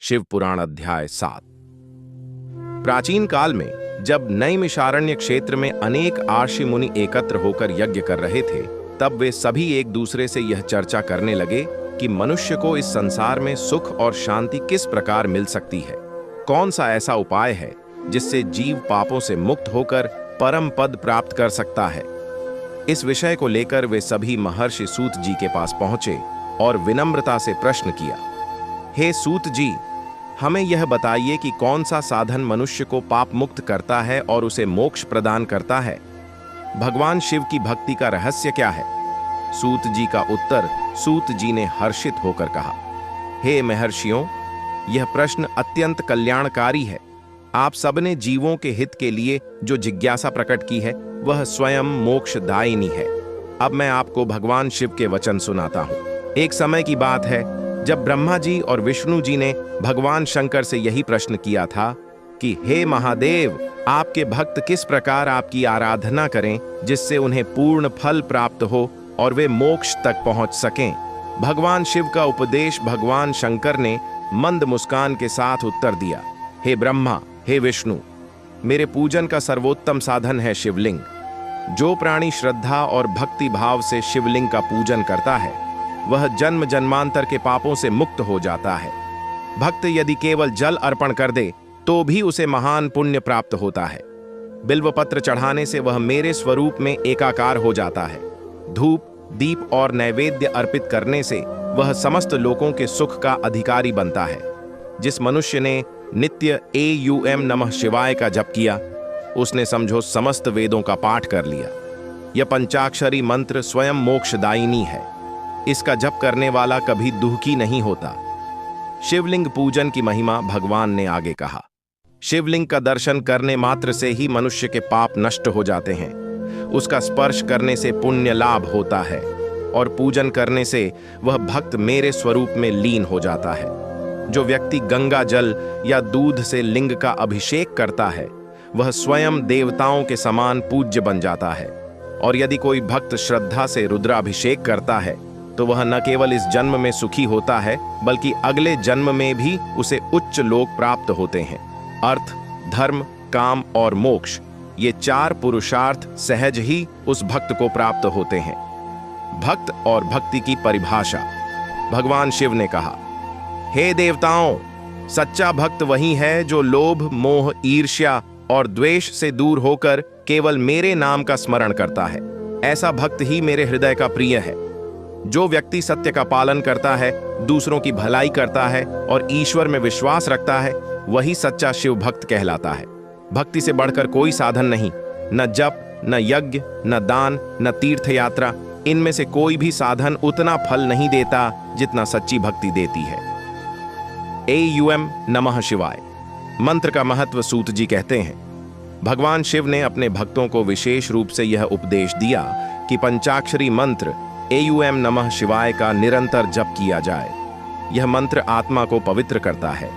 शिव पुराण अध्याय 7। प्राचीन काल में जब नैमिषारण्य क्षेत्र में अनेक आर्षि मुनि एकत्र होकर यज्ञ कर रहे थे, तब वे सभी एक दूसरे से यह चर्चा करने लगे कि मनुष्य को इस संसार में सुख और शांति किस प्रकार मिल सकती है। कौन सा ऐसा उपाय है जिससे जीव पापों से मुक्त होकर परम पद प्राप्त कर सकता है। इस विषय को लेकर वे सभी महर्षि सूत जी के पास पहुंचे और विनम्रता से प्रश्न किया, हे सूत जी, हमें यह बताइए कि कौन सा साधन मनुष्य को पाप मुक्त करता है और उसे मोक्ष प्रदान करता है। भगवान शिव की भक्ति का रहस्य क्या है। सूत जी का उत्तर सूत जी ने हर्षित होकर कहा, हे महर्षियों, यह प्रश्न अत्यंत कल्याणकारी है। आप सबने जीवों के हित के लिए जो जिज्ञासा प्रकट की है वह स्वयं मोक्षदायिनी है। अब मैं आपको भगवान शिव के वचन सुनाता हूं। एक समय की बात है जब ब्रह्मा जी और विष्णु जी ने भगवान शंकर से यही प्रश्न किया था कि हे महादेव, आपके भक्त किस प्रकार आपकी आराधना करें जिससे उन्हें पूर्ण फल प्राप्त हो और वे मोक्ष तक पहुंच सकें। भगवान शिव का उपदेश भगवान शंकर ने मंद मुस्कान के साथ उत्तर दिया, हे ब्रह्मा, हे विष्णु, मेरे पूजन का सर्वोत्तम साधन है शिवलिंग। जो प्राणी श्रद्धा और भक्ति भाव से शिवलिंग का पूजन करता है वह जन्म जन्मांतर के पापों से मुक्त हो जाता है। भक्त यदि केवल जल अर्पण कर दे तो भी उसे महान पुण्य प्राप्त होता है। बिल्वपत्र चढ़ाने से वह मेरे स्वरूप में एकाकार हो जाता है। धूप, दीप और नैवेद्य अर्पित करने से वह समस्त लोकों के सुख का अधिकारी बनता है। जिस मनुष्य ने नित्य एयूएम नमः शिवाय का जप किया, उसने समझो समस्त वेदों का पाठ कर लिया। यह पंचाक्षरी मंत्र स्वयं मोक्षदायिनी है। इसका जप करने वाला कभी दुखी नहीं होता। शिवलिंग पूजन की महिमा भगवान ने आगे कहा, शिवलिंग का दर्शन करने मात्र से ही मनुष्य के पाप नष्ट हो जाते हैं। उसका स्पर्श करने से पुण्य लाभ होता है और पूजन करने से वह भक्त मेरे स्वरूप में लीन हो जाता है। जो व्यक्ति गंगा जल या दूध से लिंग का अभिषेक करता है वह स्वयं देवताओं के समान पूज्य बन जाता है। और यदि कोई भक्त श्रद्धा से रुद्राभिषेक करता है तो वह न केवल इस जन्म में सुखी होता है बल्कि अगले जन्म में भी उसे उच्च लोक प्राप्त होते हैं। अर्थ, धर्म, काम और मोक्ष, ये चार पुरुषार्थ सहज ही उस भक्त को प्राप्त होते हैं। भक्त और भक्ति की परिभाषा। भगवान शिव ने कहा, हे देवताओं, सच्चा भक्त वही है जो लोभ, मोह, ईर्ष्या और द्वेष से दूर होकर केवल मेरे नाम का स्मरण करता है। ऐसा भक्त ही मेरे हृदय का प्रिय है। जो व्यक्ति सत्य का पालन करता है, दूसरों की भलाई करता है और ईश्वर में विश्वास रखता है, वही सच्चा शिव भक्त कहलाता है। भक्ति से बढ़कर कोई साधन नहीं, न जप, न यज्ञ, न दान, न तीर्थ यात्रा, इनमें से कोई भी साधन उतना फल नहीं देता जितना सच्ची भक्ति देती है। एयूएम नमः शिवाय मंत्र का महत्व सूत जी कहते हैं, भगवान शिव ने अपने भक्तों को विशेष रूप से यह उपदेश दिया कि पंचाक्षरी मंत्र एयूएम नमः शिवाय का निरंतर जप किया जाए। यह मंत्र आत्मा को पवित्र करता है,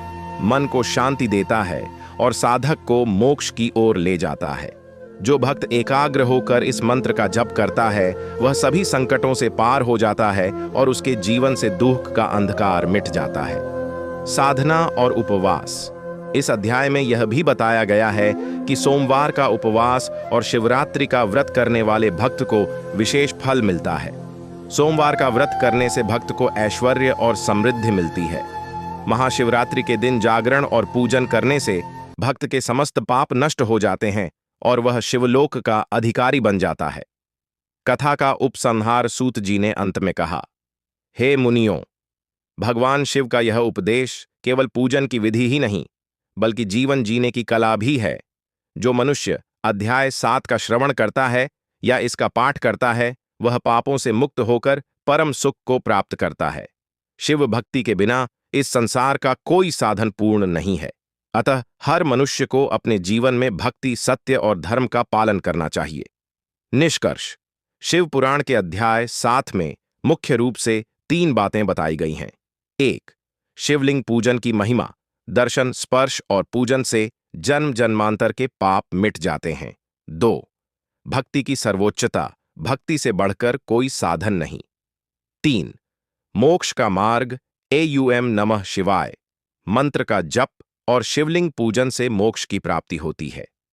मन को शांति देता है और साधक को मोक्ष की ओर ले जाता है। जो भक्त एकाग्र होकर इस मंत्र का जप करता है वह सभी संकटों से पार हो जाता है और उसके जीवन से दुख का अंधकार मिट जाता है। साधना और उपवास। इस अध्याय में यह भी बताया गया है कि सोमवार का उपवास और शिवरात्रि का व्रत करने वाले भक्त को विशेष फल मिलता है। सोमवार का व्रत करने से भक्त को ऐश्वर्य और समृद्धि मिलती है। महाशिवरात्रि के दिन जागरण और पूजन करने से भक्त के समस्त पाप नष्ट हो जाते हैं और वह शिवलोक का अधिकारी बन जाता है। कथा का उपसंहार सूत जी ने अंत में कहा, हे मुनियों, भगवान शिव का यह उपदेश केवल पूजन की विधि ही नहीं बल्कि जीवन जीने की कला भी है। जो मनुष्य अध्याय 7 का श्रवण करता है या इसका पाठ करता है वह पापों से मुक्त होकर परम सुख को प्राप्त करता है। शिव भक्ति के बिना इस संसार का कोई साधन पूर्ण नहीं है। अतः हर मनुष्य को अपने जीवन में भक्ति, सत्य और धर्म का पालन करना चाहिए। निष्कर्ष। शिव पुराण के अध्याय 7 में मुख्य रूप से 3 बातें बताई गई हैं। 1. शिवलिंग पूजन की महिमा। दर्शन, स्पर्श और पूजन से जन्म जन्मांतर के पाप मिट जाते हैं। 2. भक्ति की सर्वोच्चता। भक्ति से बढ़कर कोई साधन नहीं। 3. मोक्ष का मार्ग एयूएम नमः शिवाय। मंत्र का जप और शिवलिंग पूजन से मोक्ष की प्राप्ति होती है।